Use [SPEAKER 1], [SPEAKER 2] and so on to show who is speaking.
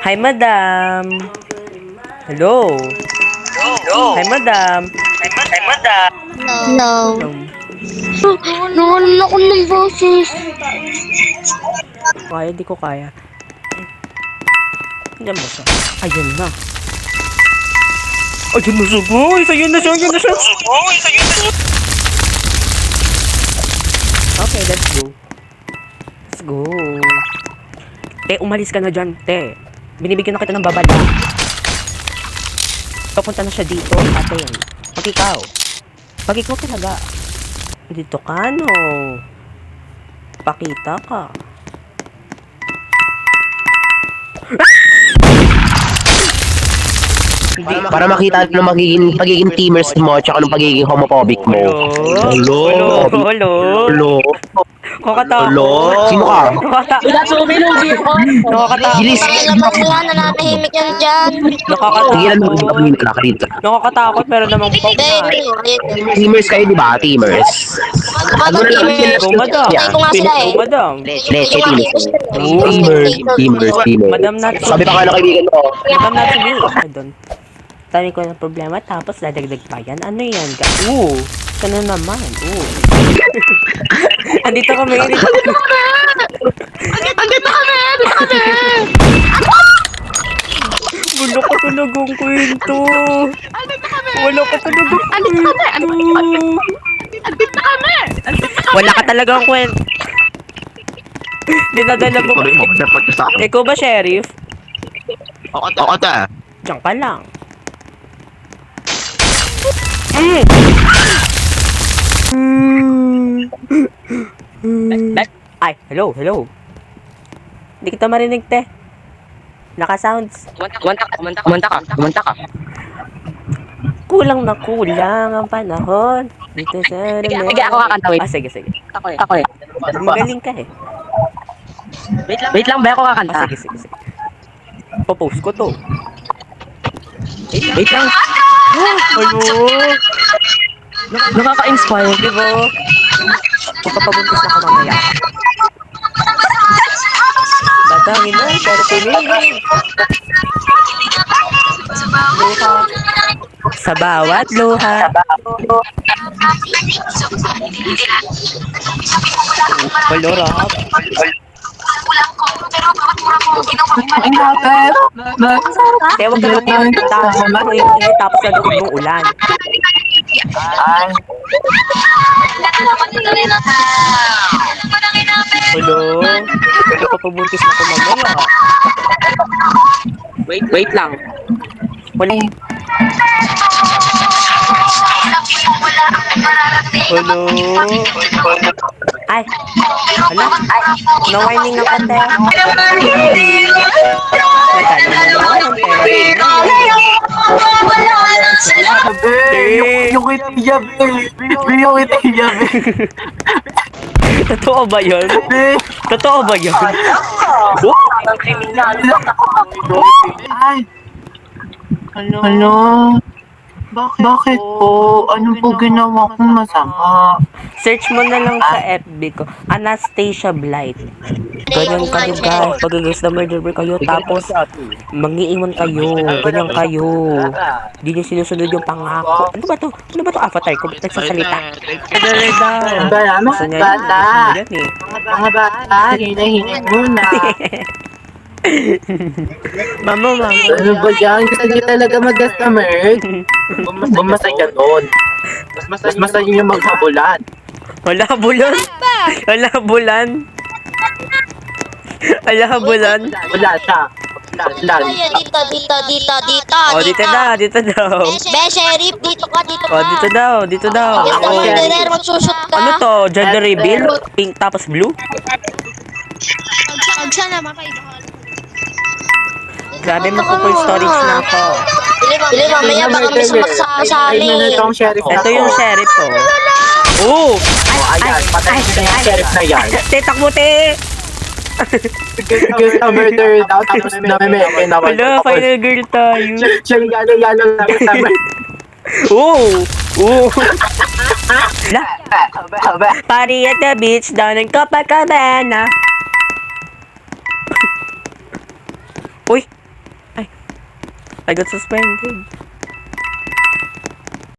[SPEAKER 1] Hi, madam. Hello. Hi, madam.
[SPEAKER 2] Hello.
[SPEAKER 1] Um,
[SPEAKER 2] Nawalan ako ng boses.
[SPEAKER 1] Kaya, di ko kaya. Diyan ba siya? Ayun na. Ayun na siya, guys. Ayun na siya, ayun na siya. Okay, let's go. Let's go. Te, umalis ka na dyan, te. Binibigyan na kita ng babala. Papunta na siya dito, atin. Pag ikaw talaga. Dito ka, no. Pakita ka.
[SPEAKER 3] Para makita na magiging pagiging teamers mo at anong pagiging homophobic mo.
[SPEAKER 1] Hello? Hello? Nakakatakot.
[SPEAKER 3] Sino ka?
[SPEAKER 1] Nakakatakot.
[SPEAKER 3] Gilis.
[SPEAKER 2] Pakialaman mo yan, nanatahimik yan dyan.
[SPEAKER 3] Tigilan mo
[SPEAKER 1] Nakakatakot.
[SPEAKER 3] yung nakarito.
[SPEAKER 1] Nakakatakot, pero namang pop
[SPEAKER 2] Hindi,
[SPEAKER 1] na.
[SPEAKER 2] ayun.
[SPEAKER 3] Teamers kayo, di ba? Teamers.
[SPEAKER 2] Kapag ang teamers,
[SPEAKER 1] Go, madam.
[SPEAKER 2] patay ko nga sila eh.
[SPEAKER 1] Go, madam.
[SPEAKER 3] Leche, teamers.
[SPEAKER 1] Oo.
[SPEAKER 3] Teamers.
[SPEAKER 1] Madam Natsu.
[SPEAKER 3] Sabi pa nga ng kaibigan mo.
[SPEAKER 1] Madam Natsu, I don't. Dami ko ng problema, tapos dadagdag pa yan. Ano yan? Sana naman. Andito kami. Wala ka talagang kwento. Wala ka talagang kwento. Wala ka talagang kwento. Dinadala mo ba? Ikaw ba, Sheriff?
[SPEAKER 3] Ako ta.
[SPEAKER 1] Diyan ka lang. Ay, hello. Hindi kita marinig, te. Naka-sounds.
[SPEAKER 3] Kumanta ka.
[SPEAKER 1] Kulang na kulang ang panahon. Dito sa
[SPEAKER 3] Sige, ako kakanta, wait.
[SPEAKER 1] Sige.
[SPEAKER 3] Ako eh.
[SPEAKER 1] Magaling ka eh.
[SPEAKER 3] Wait lang ba ako kakanta?
[SPEAKER 1] Sige. Popost ko to.
[SPEAKER 3] Wait lang.
[SPEAKER 1] Ano?
[SPEAKER 3] Nakaka-inspire.
[SPEAKER 1] Di ba? Magpapabuntis ako mamaya. Tatangin na, pero tumingin. Luha. Sa bawat luha. Walo, rap. Kaya huwag ka nang pumunta. Tapos na doon ng ulan. Hello? Magpapabuntis na ako mamaya.
[SPEAKER 3] Wait lang.
[SPEAKER 1] Wala. Hello? Ay! Hala? Nawining ako, te.
[SPEAKER 3] Yung itiya, Yung itiya,
[SPEAKER 1] Totoo ba yun? Totoo ba yun?
[SPEAKER 3] Ay! Ano? Bakit po? Ano po ginawa kong masama?
[SPEAKER 1] Search mo na lang sa FB ko. Anastasia Blight. Ganyan kayo, guys. Pag-guess na murder kayo, tapos mangiiwan kayo. Ganyan kayo. Di nyo sinusunod yung pangako. Ano ba to? Avatar ko? Ba't nagsasalita? Dali daw. Gusto niya yun. Gusto mo yan eh.
[SPEAKER 3] Mga bata, hinahinay muna.
[SPEAKER 1] Mama.
[SPEAKER 3] Ano ba yan? Gusto niyo talaga mag-customer? Bumasa ka doon. Mas masaya yung maghabulan.
[SPEAKER 1] Wala bulan. Wala bulan.
[SPEAKER 3] Wala siya. Wala.
[SPEAKER 2] Dito.
[SPEAKER 1] Oh, dito daw.
[SPEAKER 2] Be, Sheriff, dito ka.
[SPEAKER 1] Oh, dito daw.
[SPEAKER 2] Yes,
[SPEAKER 1] Oh.
[SPEAKER 2] murderer, magsushoot ka.
[SPEAKER 1] Ano to? Gender reveal? Pink tapos blue?
[SPEAKER 2] Pagsa naman kayo.
[SPEAKER 1] Grabe mo full storage na ako.
[SPEAKER 2] Dili, mamaya baka may sumaksasali.
[SPEAKER 1] Ito yung sheriff ko. Oh!
[SPEAKER 3] Ayan, patay na yung sheriff na yan.
[SPEAKER 1] Te, takbo te!
[SPEAKER 3] Gusto murder daw, tapos namimeke naman.
[SPEAKER 1] Wala, final girl tayo.
[SPEAKER 3] Siya yung gano'n lang sa
[SPEAKER 1] Oh! Party at the beach down in Copacabana. Uy! I got suspended.